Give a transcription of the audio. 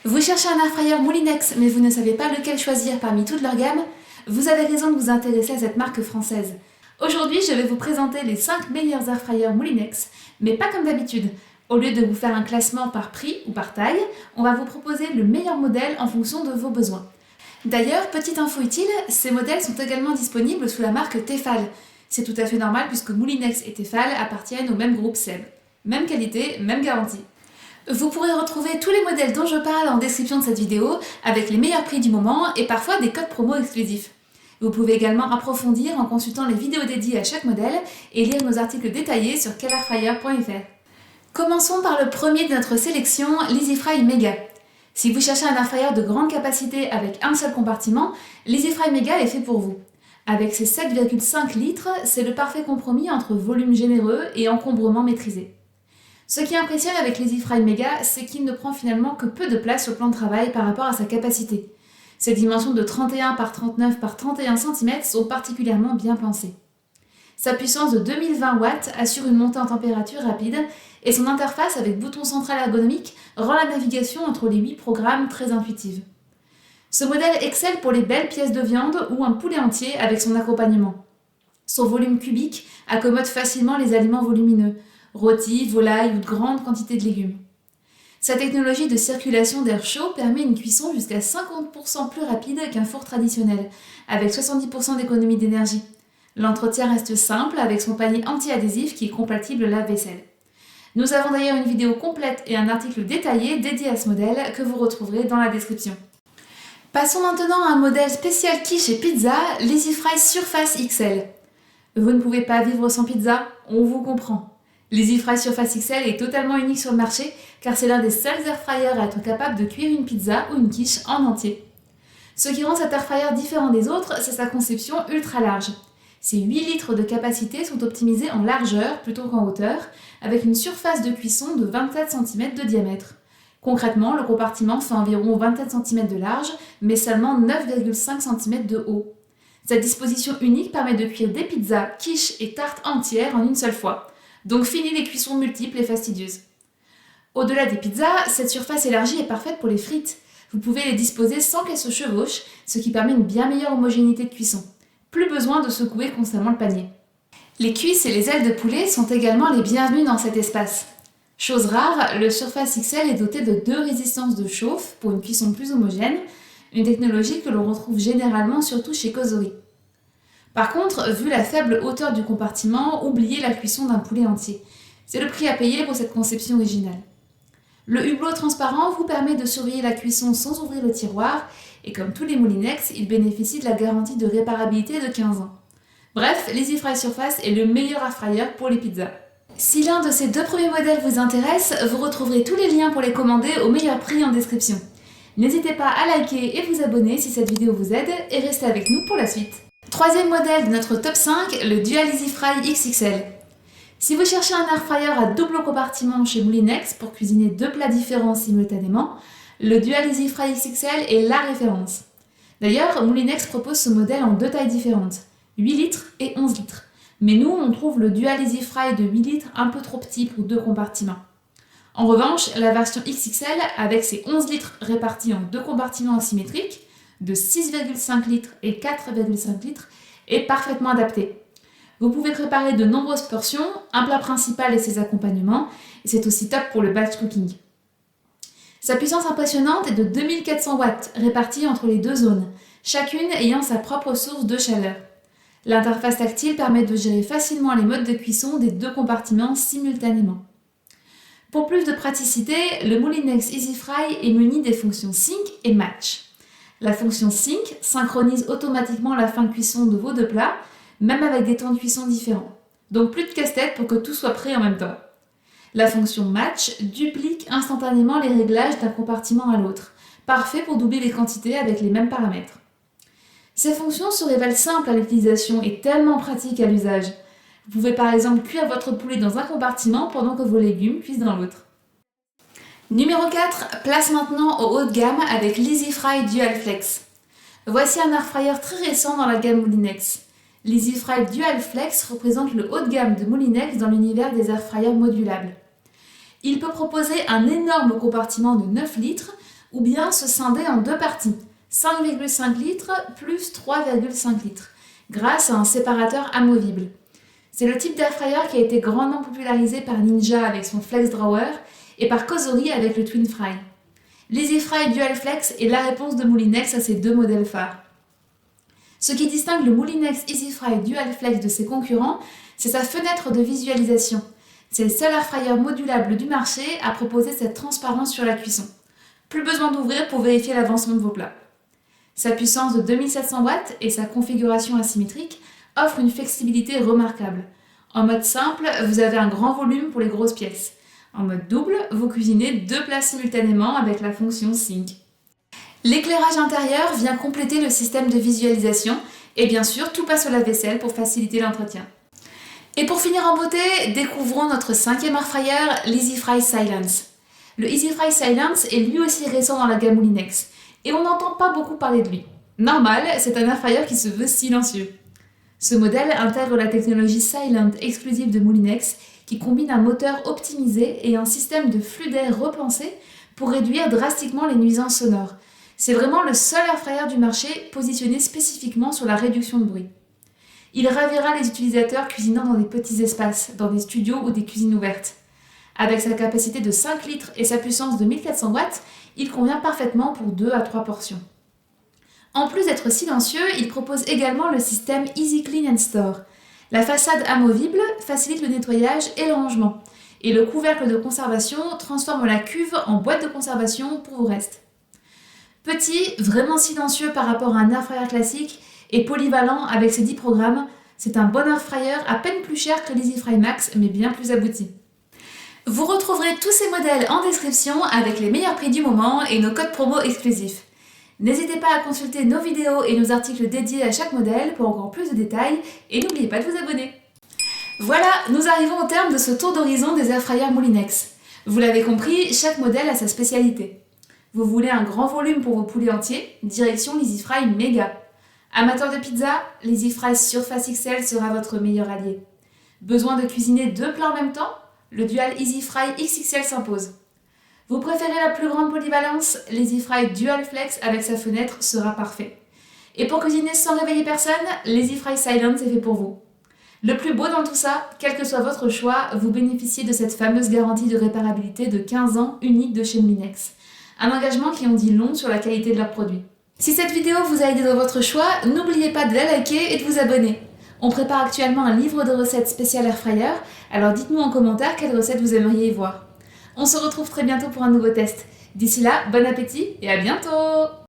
Vous cherchez un airfryer Moulinex, mais vous ne savez pas lequel choisir parmi toute leur gamme? Vous avez raison de vous intéresser à cette marque française. Aujourd'hui, je vais vous présenter les 5 meilleurs airfryers Moulinex, mais pas comme d'habitude. Au lieu de vous faire un classement par prix ou par taille, on va vous proposer le meilleur modèle en fonction de vos besoins. D'ailleurs, petite info utile, ces modèles sont également disponibles sous la marque Tefal. C'est tout à fait normal puisque Moulinex et Tefal appartiennent au même groupe SEB. Même qualité, même garantie. Vous pourrez retrouver tous les modèles dont je parle en description de cette vidéo, avec les meilleurs prix du moment et parfois des codes promo exclusifs. Vous pouvez également approfondir en consultant les vidéos dédiées à chaque modèle et lire nos articles détaillés sur quelairfryer.fr. Commençons par le premier de notre sélection, l'EasyFry Mega. Si vous cherchez un airfryer de grande capacité avec un seul compartiment, l'EasyFry Mega est fait pour vous. Avec ses 7,5 litres, c'est le parfait compromis entre volume généreux et encombrement maîtrisé. Ce qui impressionne avec l'EasyFry Mega, c'est qu'il ne prend finalement que peu de place au plan de travail par rapport à sa capacité. Ses dimensions de 31 par 39 par 31 cm sont particulièrement bien pensées. Sa puissance de 2020 watts assure une montée en température rapide et son interface avec bouton central ergonomique rend la navigation entre les 8 programmes très intuitive. Ce modèle excelle pour les belles pièces de viande ou un poulet entier avec son accompagnement. Son volume cubique accommode facilement les aliments volumineux, rôtis, volailles ou de grandes quantités de légumes. Sa technologie de circulation d'air chaud permet une cuisson jusqu'à 50% plus rapide qu'un four traditionnel, avec 70% d'économie d'énergie. L'entretien reste simple avec son panier anti-adhésif qui est compatible lave-vaisselle. Nous avons d'ailleurs une vidéo complète et un article détaillé dédié à ce modèle que vous retrouverez dans la description. Passons maintenant à un modèle spécial quiche et pizza, l'EasyFry Surface XL. Vous ne pouvez pas vivre sans pizza, on vous comprend. L'EasyFry Surface XL est totalement unique sur le marché car c'est l'un des seuls airfryers à être capable de cuire une pizza ou une quiche en entier. Ce qui rend cet airfryer différent des autres, c'est sa conception ultra large. Ses 8 litres de capacité sont optimisés en largeur plutôt qu'en hauteur, avec une surface de cuisson de 27 cm de diamètre. Concrètement, le compartiment fait environ 27 cm de large, mais seulement 9,5 cm de haut. Cette disposition unique permet de cuire des pizzas, quiches et tartes entières en une seule fois. Donc fini les cuissons multiples et fastidieuses. Au-delà des pizzas, cette surface élargie est parfaite pour les frites. Vous pouvez les disposer sans qu'elles se chevauchent, ce qui permet une bien meilleure homogénéité de cuisson. Plus besoin de secouer constamment le panier. Les cuisses et les ailes de poulet sont également les bienvenues dans cet espace. Chose rare, le Surface XL est doté de 2 résistances de chauffe pour une cuisson plus homogène, une technologie que l'on retrouve généralement surtout chez Cosori. Par contre, vu la faible hauteur du compartiment, oubliez la cuisson d'un poulet entier. C'est le prix à payer pour cette conception originale. Le hublot transparent vous permet de surveiller la cuisson sans ouvrir le tiroir et comme tous les Moulinex, il bénéficie de la garantie de réparabilité de 15 ans. Bref, l'EasyFry Surface est le meilleur airfryer pour les pizzas. Si l'un de ces 2 premiers modèles vous intéresse, vous retrouverez tous les liens pour les commander au meilleur prix en description. N'hésitez pas à liker et vous abonner si cette vidéo vous aide et restez avec nous pour la suite. Troisième modèle de notre top 5, le Dual EasyFry XXL. Si vous cherchez un airfryer à double compartiment chez Moulinex pour cuisiner 2 plats différents simultanément, le Dual EasyFry XXL est la référence. D'ailleurs, Moulinex propose ce modèle en 2 tailles différentes, 8 litres et 11 litres. Mais nous, on trouve le Dual EasyFry de 8 litres un peu trop petit pour 2 compartiments. En revanche, la version XXL, avec ses 11 litres répartis en 2 compartiments asymétriques, de 6,5 litres et 4,5 litres, est parfaitement adaptée. Vous pouvez préparer de nombreuses portions, un plat principal et ses accompagnements, et c'est aussi top pour le batch cooking. Sa puissance impressionnante est de 2400 watts, répartie entre les 2 zones, chacune ayant sa propre source de chaleur. L'interface tactile permet de gérer facilement les modes de cuisson des 2 compartiments simultanément. Pour plus de praticité, le Moulinex EasyFry est muni des fonctions Sync et Match. La fonction Sync synchronise automatiquement la fin de cuisson de vos 2 plats, même avec des temps de cuisson différents. Donc plus de casse-tête pour que tout soit prêt en même temps. La fonction Match duplique instantanément les réglages d'un compartiment à l'autre, parfait pour doubler les quantités avec les mêmes paramètres. Ces fonctions se révèlent simples à l'utilisation et tellement pratiques à l'usage. Vous pouvez par exemple cuire votre poulet dans un compartiment pendant que vos légumes cuisent dans l'autre. Numéro 4, place maintenant au haut de gamme avec l'EasyFry Dual Flex. Voici un airfryer très récent dans la gamme Moulinex. L'EasyFry Dual Flex représente le haut de gamme de Moulinex dans l'univers des airfryers modulables. Il peut proposer un énorme compartiment de 9 litres ou bien se scinder en deux parties, 5,5 litres plus 3,5 litres, grâce à un séparateur amovible. C'est le type d'airfryer qui a été grandement popularisé par Ninja avec son Flex Drawer et par Cosori avec le Twin Fry. L'EasyFry Dual Flex est la réponse de Moulinex à ces deux modèles phares. Ce qui distingue le Moulinex EasyFry Dual Flex de ses concurrents, c'est sa fenêtre de visualisation. C'est le seul airfryer modulable du marché à proposer cette transparence sur la cuisson. Plus besoin d'ouvrir pour vérifier l'avancement de vos plats. Sa puissance de 2700 watts et sa configuration asymétrique offrent une flexibilité remarquable. En mode simple, vous avez un grand volume pour les grosses pièces. En mode double, vous cuisinez deux plats simultanément avec la fonction Sync. L'éclairage intérieur vient compléter le système de visualisation et bien sûr, tout passe au lave-vaisselle pour faciliter l'entretien. Et pour finir en beauté, découvrons notre cinquième airfryer, l'EasyFry Silence. Le EasyFry Silence est lui aussi récent dans la gamme Moulinex et on n'entend pas beaucoup parler de lui. Normal, c'est un airfryer qui se veut silencieux. Ce modèle intègre la technologie Silent exclusive de Moulinex qui combine un moteur optimisé et un système de flux d'air repensé pour réduire drastiquement les nuisances sonores. C'est vraiment le seul airfryer du marché positionné spécifiquement sur la réduction de bruit. Il ravira les utilisateurs cuisinant dans des petits espaces, dans des studios ou des cuisines ouvertes. Avec sa capacité de 5 litres et sa puissance de 1400 watts, il convient parfaitement pour 2 à 3 portions. En plus d'être silencieux, il propose également le système Easy Clean and Store. La façade amovible facilite le nettoyage et le rangement. Et le couvercle de conservation transforme la cuve en boîte de conservation pour vos restes. Petit, vraiment silencieux par rapport à un airfryer classique et polyvalent avec ses 10 programmes, c'est un bon airfryer à peine plus cher que l'EasyFry Max mais bien plus abouti. Vous retrouverez tous ces modèles en description avec les meilleurs prix du moment et nos codes promo exclusifs. N'hésitez pas à consulter nos vidéos et nos articles dédiés à chaque modèle pour encore plus de détails et n'oubliez pas de vous abonner. Voilà, nous arrivons au terme de ce tour d'horizon des airfryers Moulinex. Vous l'avez compris, chaque modèle a sa spécialité. Vous voulez un grand volume pour vos poulets entiers? Direction l'EasyFry Mega. Amateur de pizza, l'EasyFry Surface XL sera votre meilleur allié. Besoin de cuisiner deux plats en même temps? Le Dual EasyFry XXL s'impose. Vous préférez la plus grande polyvalence? L'EasyFry Dual Flex avec sa fenêtre sera parfait. Et pour cuisiner sans réveiller personne, l'EasyFry Silence est fait pour vous. Le plus beau dans tout ça, quel que soit votre choix, vous bénéficiez de cette fameuse garantie de réparabilité de 15 ans unique de chez Moulinex. Un engagement qui en dit long sur la qualité de leurs produits. Si cette vidéo vous a aidé dans votre choix, n'oubliez pas de la liker et de vous abonner. On prépare actuellement un livre de recettes spécial airfryer, alors dites-nous en commentaire quelle recette vous aimeriez y voir. On se retrouve très bientôt pour un nouveau test. D'ici là, bon appétit et à bientôt!